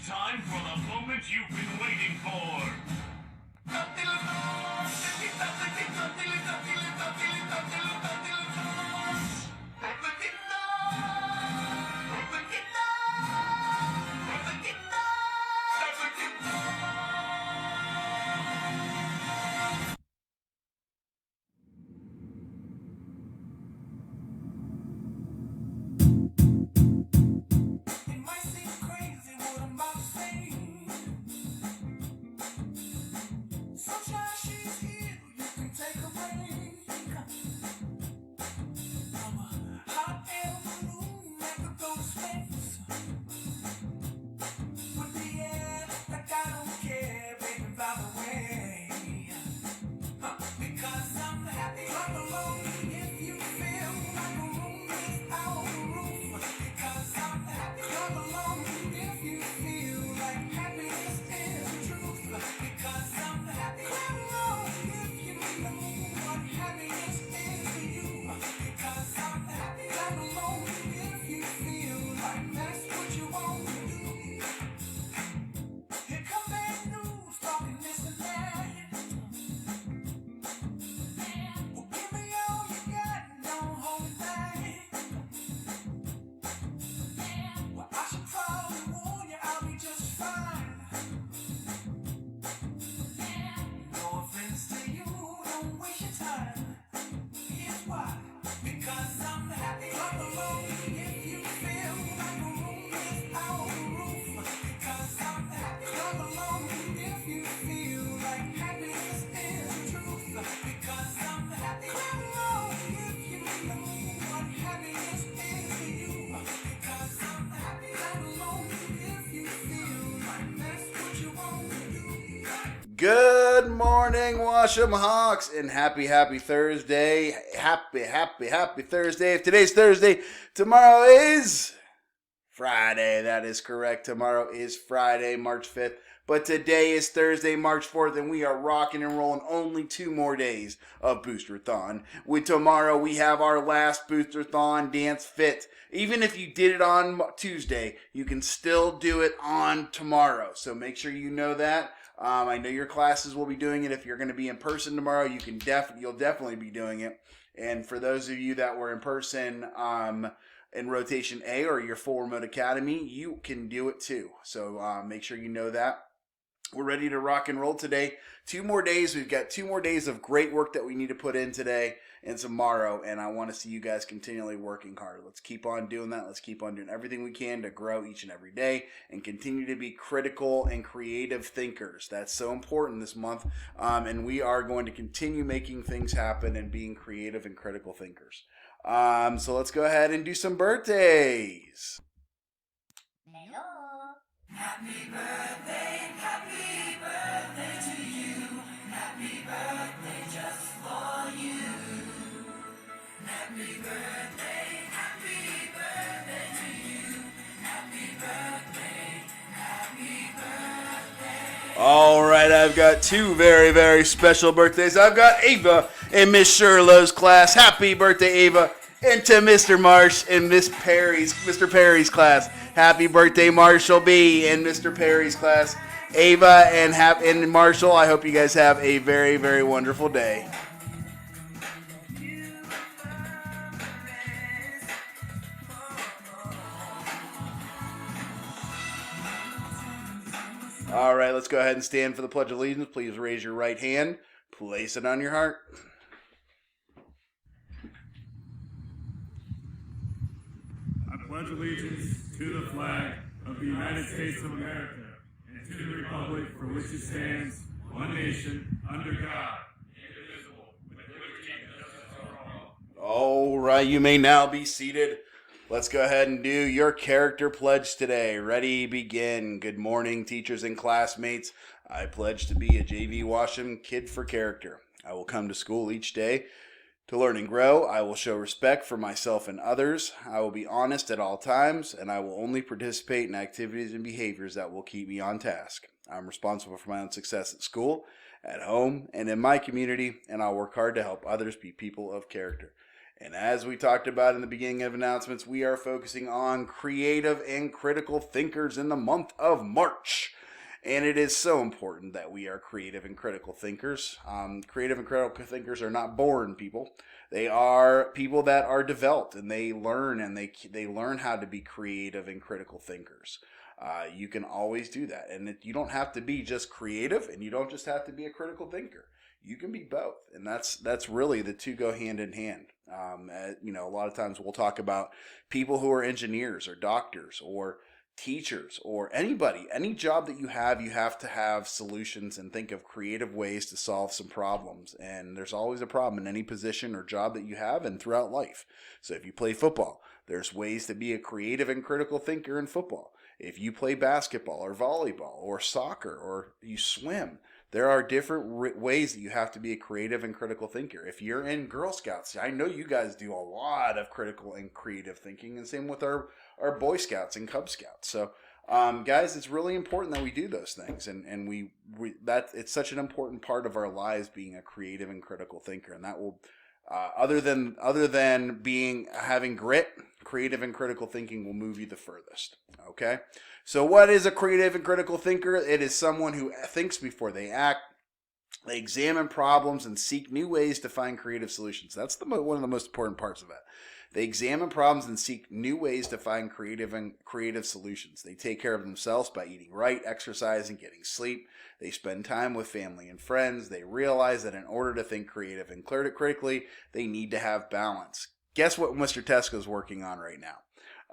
time for the moment you've been waiting for. Good morning, Washam Hawks, and happy Thursday. Happy Thursday. If today's Thursday, tomorrow is Friday. That is correct. Tomorrow is Friday, March 5th. But today is Thursday, March 4th, and we are rocking and rolling only 2 more days of Booster-thon. Tomorrow, we have our last Booster-thon Dance Fit. Even if you did it on Tuesday, you can still do it on tomorrow. So make sure you know that. I know your classes will be doing it. If you're going to be in person tomorrow, you'll definitely be doing it. And for those of you that were in person in Rotation A or your full remote academy, you can do it too. So make sure you know that. We're ready to rock and roll today. 2 more days. We've got 2 more days of great work that we need to put in today and tomorrow, and I want to see you guys continually working hard. Let's keep on doing that. Let's keep on doing everything we can to grow each and every day and continue to be critical and creative thinkers. That's so important this month, and we are going to continue making things happen and being creative and critical thinkers. So let's go ahead and do some birthdays. Hello. Happy birthday to you. Happy birthday just for you. Happy birthday to you. Happy birthday. All right, I've got 2 very, very special birthdays. I've got Ava in Miss Sherlow's class. Happy birthday, Ava. And to Mr. Marsh in Mr. Perry's class. Happy birthday, Marshall B. in Mr. Perry's class. Ava and Marshall, I hope you guys have a very, very wonderful day. All right, let's go ahead and stand for the Pledge of Allegiance. Please raise your right hand. Place it on your heart. I pledge allegiance to the flag of the United States of America and to the republic for which it stands, one nation, under God, indivisible, with liberty and justice for all. All right, you may now be seated. Let's go ahead and do your character pledge today. Ready, begin. Good morning, teachers and classmates. I pledge to be a J.V. Washam kid for character. I will come to school each day to learn and grow. I will show respect for myself and others. I will be honest at all times, and I will only participate in activities and behaviors that will keep me on task. I'm responsible for my own success at school, at home, and in my community, and I'll work hard to help others be people of character. And as we talked about in the beginning of announcements, we are focusing on creative and critical thinkers in the month of March. And it is so important that we are creative and critical thinkers. Creative and critical thinkers are not born people. They are people that are developed, and they learn, and they learn how to be creative and critical thinkers. You can always do that, and you don't have to be just creative, and you don't just have to be a critical thinker. You can be both, and that's really the two go hand in hand. A lot of times we'll talk about people who are engineers or doctors or teachers or anybody, any job that you have to have solutions and think of creative ways to solve some problems. And there's always a problem in any position or job that you have and throughout life. So if you play football, there's ways to be a creative and critical thinker in football. If you play basketball or volleyball or soccer or you swim, there are different ways that you have to be a creative and critical thinker. If you're in Girl Scouts, I know you guys do a lot of critical and creative thinking, and same with our Boy Scouts and Cub Scouts. So, guys, it's really important that we do those things, and it's such an important part of our lives, being a creative and critical thinker, and that will, other than having grit, creative and critical thinking will move you the furthest. Okay. So what is a creative and critical thinker? It is someone who thinks before they act. They examine problems and seek new ways to find creative solutions. That's one of the most important parts of it. They examine problems and seek new ways to find creative solutions. They take care of themselves by eating right, exercising, getting sleep. They spend time with family and friends. They realize that in order to think creative and critically, they need to have balance. Guess what Mr. Tesco's working on right now?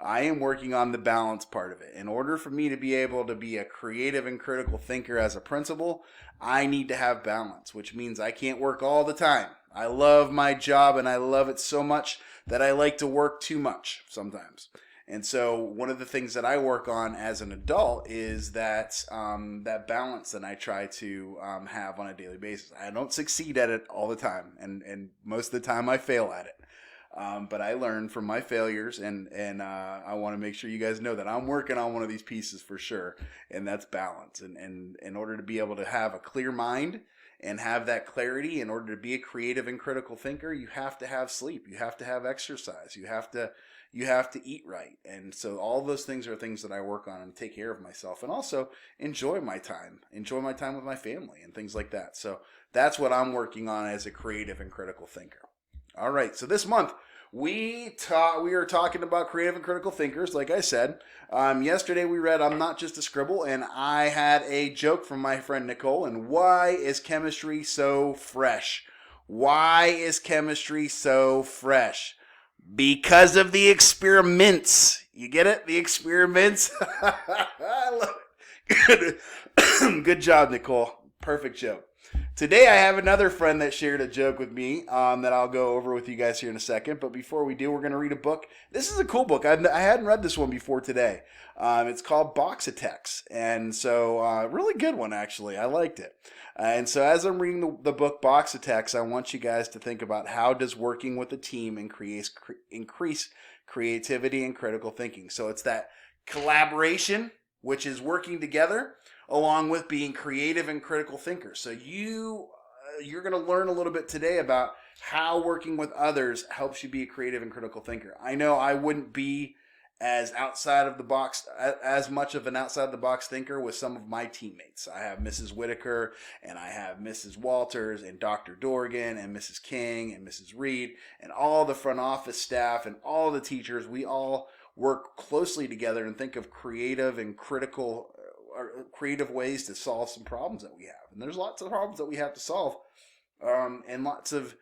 I am working on the balance part of it. In order for me to be able to be a creative and critical thinker as a principal, I need to have balance, which means I can't work all the time. I love my job, and I love it so much that I like to work too much sometimes. And so one of the things that I work on as an adult is that balance that I try to have on a daily basis. I don't succeed at it all the time, and most of the time I fail at it. But I learn from my failures, and I want to make sure you guys know that I'm working on one of these pieces for sure, and that's balance. And in order to be able to have a clear mind and have that clarity, in order to be a creative and critical thinker, you have to have sleep, you have to have exercise, you have to eat right. And so all those things are things that I work on and take care of myself, and also enjoy my time with my family and things like that. So that's what I'm working on as a creative and critical thinker. All right, so this month we are talking about creative and critical thinkers. Like I said, yesterday we read "I'm Not Just a Scribble," and I had a joke from my friend Nicole. And why is chemistry so fresh? Why is chemistry so fresh? Because of the experiments. You get it? The experiments. I love it. Good job, Nicole. Perfect joke. Today I have another friend that shared a joke with me that I'll go over with you guys here in a second. But before we do, we're going to read a book. This is a cool book. I hadn't read this one before today. It's called Box of Text. And so really good one, actually. I liked it. And so as I'm reading the book Box of Text, I want you guys to think about how does working with a team increase creativity and critical thinking. So it's that collaboration, which is working together, along with being creative and critical thinkers. So you're going to learn a little bit today about how working with others helps you be a creative and critical thinker. I know I wouldn't be as much of an outside the box thinker with some of my teammates. I have Mrs. Whitaker, and I have Mrs. Walters, and Dr. Dorgan, and Mrs. King, and Mrs. Reed, and all the front office staff, and all the teachers. We all work closely together and think of creative and critical creative ways to solve some problems that we have. And there's lots of problems that we have to solve, and lots of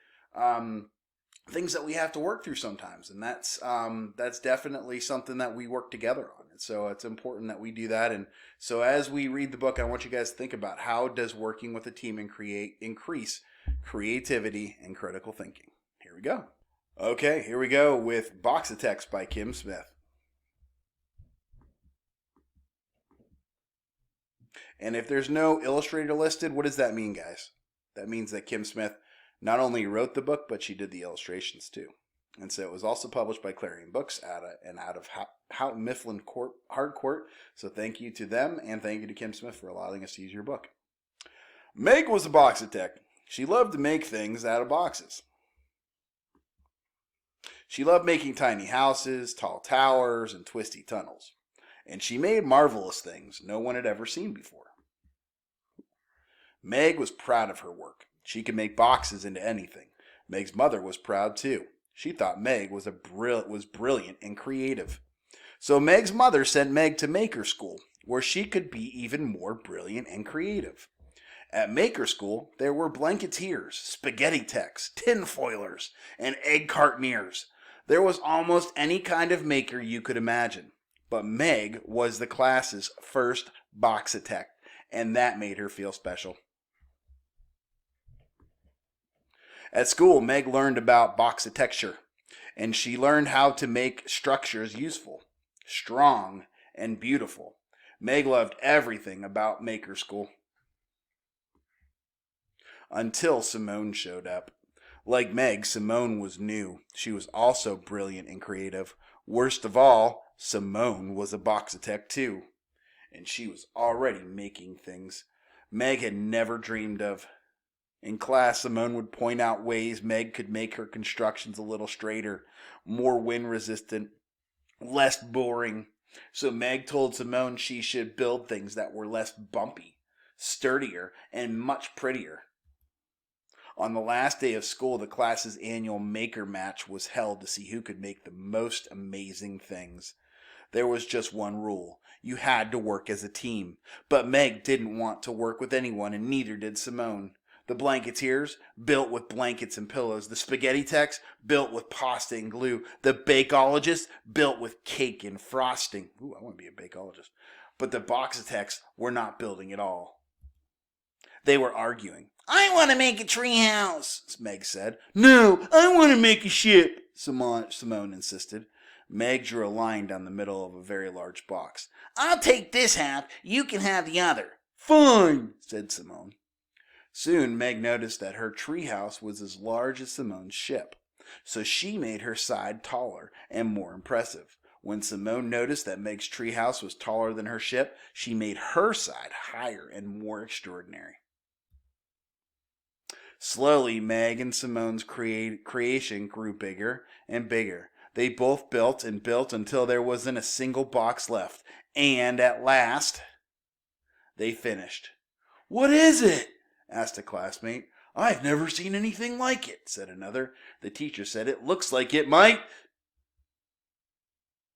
things that we have to work through sometimes. And that's definitely something that we work together on. And so it's important that we do that. And so as we read the book, I want you guys to think about how does working with a team increase creativity and critical thinking. Here we go. Okay, here we go with Box of Text by Kim Smith. And if there's no illustrator listed, what does that mean, guys? That means that Kim Smith not only wrote the book, but she did the illustrations too. And so it was also published by Clarion Books out of Houghton Mifflin Harcourt. So thank you to them, and thank you to Kim Smith for allowing us to use your book. Meg was a box of tech. She loved to make things out of boxes. She loved making tiny houses, tall towers, and twisty tunnels. And she made marvelous things no one had ever seen before. Meg was proud of her work. She could make boxes into anything. Meg's mother was proud too. She thought Meg was brilliant and creative. So Meg's mother sent Meg to Maker School, where she could be even more brilliant and creative. At Maker School, there were blanketeers, spaghetti techs, tinfoilers, and egg cartoneers. There was almost any kind of maker you could imagine. But Meg was the class's first boxitect, and that made her feel special. At school, Meg learned about boxitecture, and she learned how to make structures useful, strong, and beautiful. Meg loved everything about Maker School. Until Simone showed up. Like Meg, Simone was new. She was also brilliant and creative. Worst of all, Simone was a boxitect too. And she was already making things Meg had never dreamed of. In class, Simone would point out ways Meg could make her constructions a little straighter, more wind-resistant, less boring. So Meg told Simone she should build things that were less bumpy, sturdier, and much prettier. On the last day of school, the class's annual maker match was held to see who could make the most amazing things. There was just one rule. You had to work as a team. But Meg didn't want to work with anyone, and neither did Simone. The blanketeers, built with blankets and pillows. The spaghetti techs, built with pasta and glue. The bakeologists, built with cake and frosting. Ooh, I want to be a bakeologist. But the boxitects were not building at all. They were arguing. I want to make a treehouse, Meg said. No, I want to make a ship, Simone insisted. Meg drew a line down the middle of a very large box. I'll take this half, you can have the other. Fine, said Simone. Soon Meg noticed that her treehouse was as large as Simone's ship, so she made her side taller and more impressive. When Simone noticed that Meg's treehouse was taller than her ship, she made her side higher and more extraordinary. Slowly, Meg and Simone's creation grew bigger and bigger. They both built and built until there wasn't a single box left. And at last, they finished. What is it? Asked a classmate. I've never seen anything like it, said another. The teacher said it looks like it might.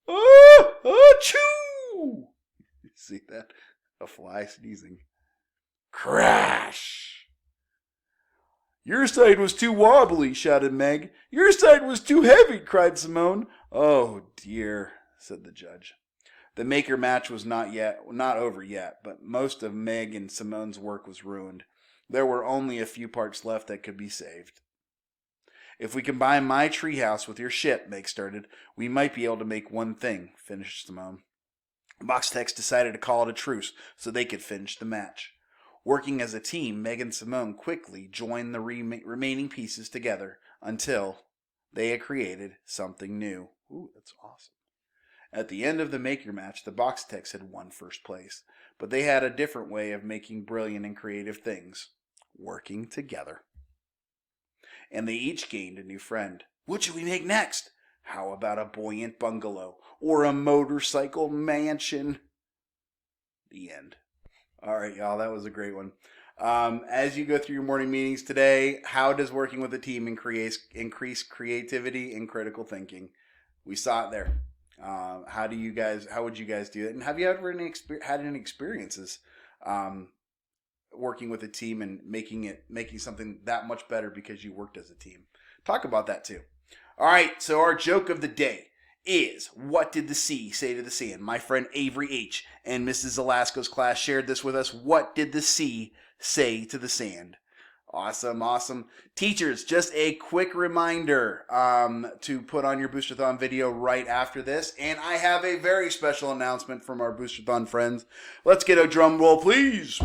Achoo! See that? A fly sneezing. Crash! Your side was too wobbly, shouted Meg. Your side was too heavy, cried Simone. Oh, dear, said the judge. The maker match was not over yet, but most of Meg and Simone's work was ruined. There were only a few parts left that could be saved. If we combine my treehouse with your ship, Meg started, we might be able to make one thing, finished Simone. Boxitects decided to call it a truce so they could finish the match. Working as a team, Meg and Simone quickly joined the remaining pieces together until they had created something new. Ooh, that's awesome. At the end of the maker match, the Boxitects had won first place, but they had a different way of making brilliant and creative things, working together. And they each gained a new friend. What should we make next? How about a buoyant bungalow or a motorcycle mansion? The end. All right, y'all, that was a great one. As you go through your morning meetings today, how does working with a team increase creativity and critical thinking? We saw it there. How would you guys do it? And have you ever had any experiences working with a team and making something that much better because you worked as a team? Talk about that too. All right, so our joke of the day is, what did the sea say to the sand? My friend Avery H. and Mrs. Alasko's class shared this with us. What did the sea say to the sand? Awesome. Teachers, just a quick reminder to put on your Boosterthon video right after this. And I have a very special announcement from our Boosterthon friends. Let's get a drum roll, please.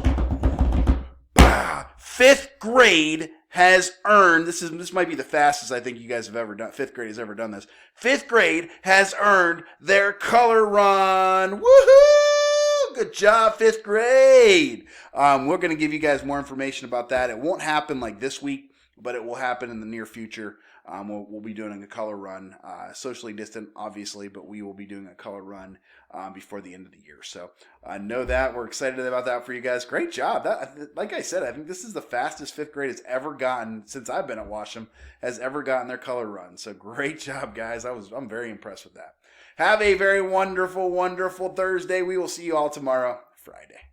Fifth grade has earned, this might be the fastest I think you guys have ever done, fifth grade has ever done this. Fifth grade has earned their color run. Woohoo! Good job, fifth grade. We're going to give you guys more information about that. It won't happen like this week, but it will happen in the near future. We'll be doing a color run, socially distant, obviously, but we will be doing a color run before the end of the year. So know that. We're excited about that for you guys. Great job. Like I said, I think this is the fastest fifth grade has ever gotten since I've been at Washam, has ever gotten their color run. So great job, guys. I'm very impressed with that. Have a very wonderful, wonderful Thursday. We will see you all tomorrow, Friday.